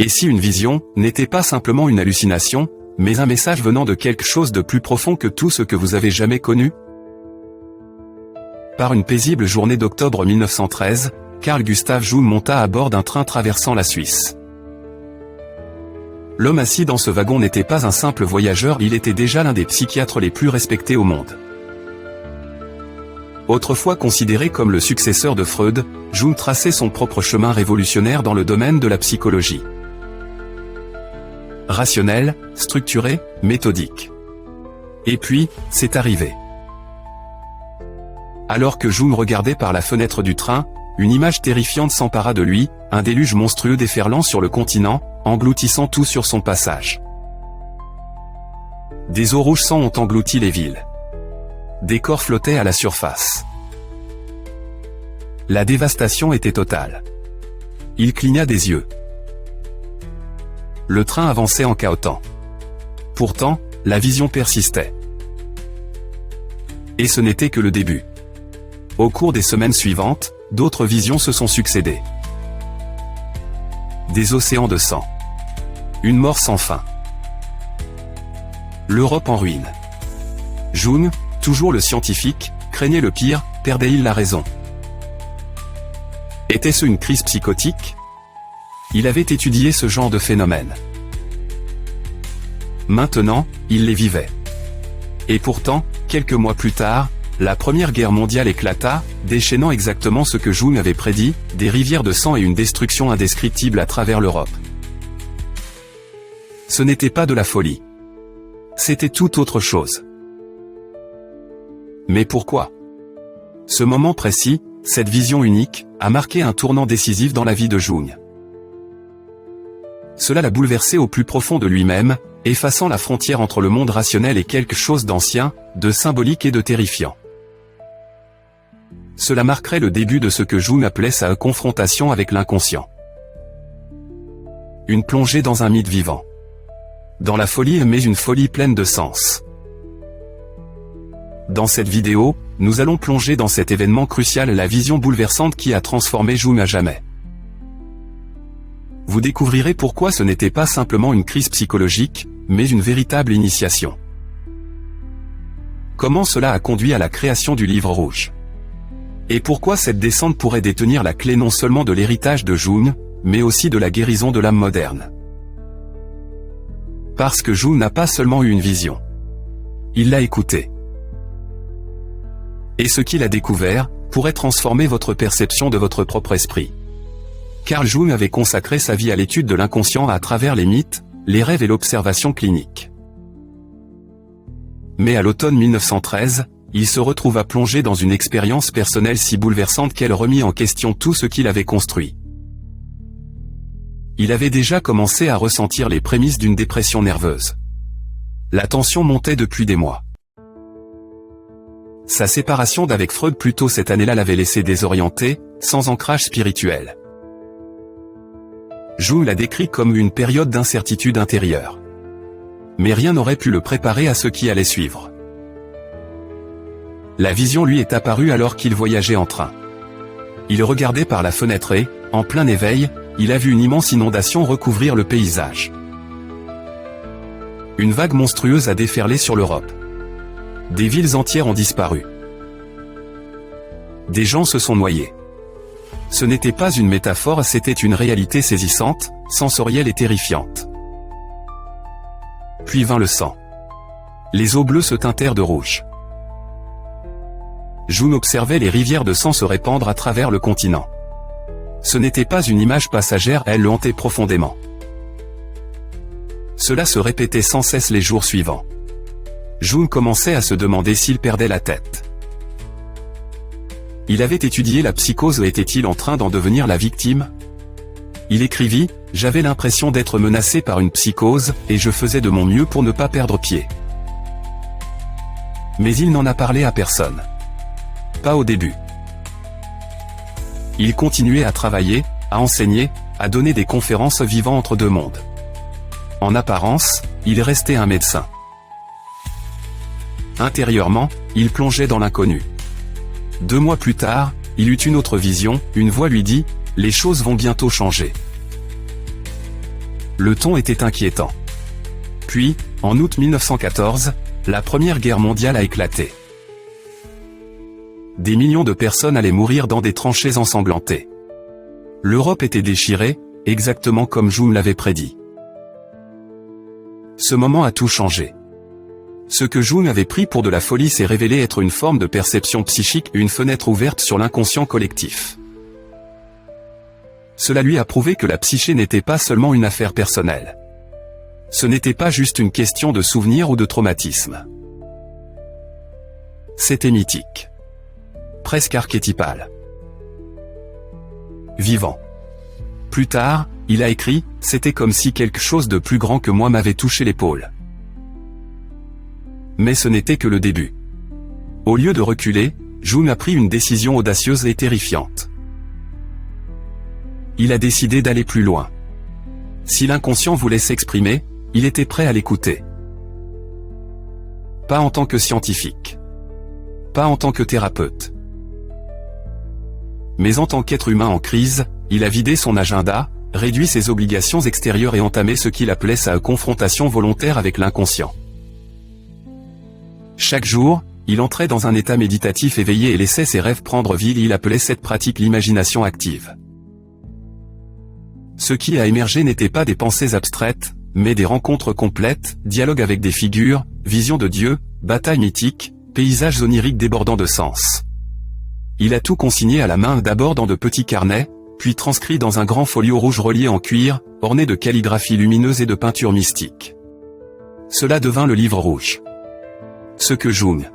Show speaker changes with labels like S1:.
S1: Et si une vision n'était pas simplement une hallucination, mais un message venant de quelque chose de plus profond que tout ce que vous avez jamais connu? Par une paisible journée d'octobre 1913, Carl Gustav Jung monta à bord d'un train traversant la Suisse. L'homme assis dans ce wagon n'était pas un simple voyageur, il était déjà l'un des psychiatres les plus respectés au monde. Autrefois considéré comme le successeur de Freud, Jung traçait son propre chemin révolutionnaire dans le domaine de la psychologie. Rationnel, structuré, méthodique. Et puis, c'est arrivé. Alors que Jung regardait par la fenêtre du train, une image terrifiante s'empara de lui, un déluge monstrueux déferlant sur le continent, engloutissant tout sur son passage. Des eaux rouges sang ont englouti les villes. Des corps flottaient à la surface. La dévastation était totale. Il cligna des yeux. Le train avançait en cahotant. Pourtant, la vision persistait. Et ce n'était que le début. Au cours des semaines suivantes, d'autres visions se sont succédées. Des océans de sang. Une mort sans fin. L'Europe en ruine. Jung, toujours le scientifique, craignait le pire, perdait-il la raison? Était-ce une crise psychotique? Il avait étudié ce genre de phénomène. Maintenant, il les vivait. Et pourtant, quelques mois plus tard, la Première Guerre mondiale éclata, déchaînant exactement ce que Jung avait prédit, des rivières de sang et une destruction indescriptible à travers l'Europe. Ce n'était pas de la folie. C'était tout autre chose. Mais pourquoi? Ce moment précis, cette vision unique, a marqué un tournant décisif dans la vie de Jung. Cela l'a bouleversé au plus profond de lui-même, effaçant la frontière entre le monde rationnel et quelque chose d'ancien, de symbolique et de terrifiant. Cela marquerait le début de ce que Jung appelait sa confrontation avec l'inconscient. Une plongée dans un mythe vivant. Dans la folie, mais une folie pleine de sens. Dans cette vidéo, nous allons plonger dans cet événement crucial, la vision bouleversante qui a transformé Jung à jamais. Vous découvrirez pourquoi ce n'était pas simplement une crise psychologique, mais une véritable initiation. Comment cela a conduit à la création du Livre rouge. Et pourquoi cette descente pourrait détenir la clé non seulement de l'héritage de Jung, mais aussi de la guérison de l'âme moderne. Parce que Jung n'a pas seulement eu une vision. Il l'a écoutée. Et ce qu'il a découvert, pourrait transformer votre perception de votre propre esprit. Carl Jung avait consacré sa vie à l'étude de l'inconscient à travers les mythes, les rêves et l'observation clinique. Mais à l'automne 1913, il se retrouva plongé dans une expérience personnelle si bouleversante qu'elle remit en question tout ce qu'il avait construit. Il avait déjà commencé à ressentir les prémices d'une dépression nerveuse. La tension montait depuis des mois. Sa séparation d'avec Freud plus tôt cette année-là l'avait laissé désorienté, sans ancrage spirituel. Jung l'a décrit comme une période d'incertitude intérieure. Mais rien n'aurait pu le préparer à ce qui allait suivre. La vision lui est apparue alors qu'il voyageait en train. Il regardait par la fenêtre et, en plein éveil, il a vu une immense inondation recouvrir le paysage. Une vague monstrueuse a déferlé sur l'Europe. Des villes entières ont disparu. Des gens se sont noyés. Ce n'était pas une métaphore, c'était une réalité saisissante, sensorielle et terrifiante. Puis vint le sang. Les eaux bleues se teintèrent de rouge. Jung observait les rivières de sang se répandre à travers le continent. Ce n'était pas une image passagère, elle le hantait profondément. Cela se répétait sans cesse les jours suivants. Jung commençait à se demander s'il perdait la tête. Il avait étudié la psychose et était-il en train d'en devenir la victime? Il écrivit « J'avais l'impression d'être menacé par une psychose, et je faisais de mon mieux pour ne pas perdre pied. » Mais il n'en a parlé à personne. Pas au début. Il continuait à travailler, à enseigner, à donner des conférences vivant entre deux mondes. En apparence, il restait un médecin. Intérieurement, il plongeait dans l'inconnu. 2 mois plus tard, il eut une autre vision, une voix lui dit « Les choses vont bientôt changer. » Le ton était inquiétant. Puis, en août 1914, la Première Guerre mondiale a éclaté. Des millions de personnes allaient mourir dans des tranchées ensanglantées. L'Europe était déchirée, exactement comme Jung l'avait prédit. Ce moment a tout changé. Ce que Jung avait pris pour de la folie s'est révélé être une forme de perception psychique, une fenêtre ouverte sur l'inconscient collectif. Cela lui a prouvé que la psyché n'était pas seulement une affaire personnelle. Ce n'était pas juste une question de souvenir ou de traumatisme. C'était mythique. Presque archétypal. Vivant. Plus tard, il a écrit « C'était comme si quelque chose de plus grand que moi m'avait touché l'épaule. » Mais ce n'était que le début. Au lieu de reculer, Jung a pris une décision audacieuse et terrifiante. Il a décidé d'aller plus loin. Si l'inconscient voulait s'exprimer, il était prêt à l'écouter. Pas en tant que scientifique. Pas en tant que thérapeute. Mais en tant qu'être humain en crise, il a vidé son agenda, réduit ses obligations extérieures et entamé ce qu'il appelait sa confrontation volontaire avec l'inconscient. Chaque jour, il entrait dans un état méditatif éveillé et laissait ses rêves prendre vie. Il appelait cette pratique l'imagination active. Ce qui a émergé n'était pas des pensées abstraites, mais des rencontres complètes, dialogues avec des figures, visions de Dieu, batailles mythiques, paysages oniriques débordant de sens. Il a tout consigné à la main, d'abord dans de petits carnets, puis transcrit dans un grand folio rouge relié en cuir, orné de calligraphie lumineuse et de peintures mystiques. Cela devint le livre rouge. Ce que Jung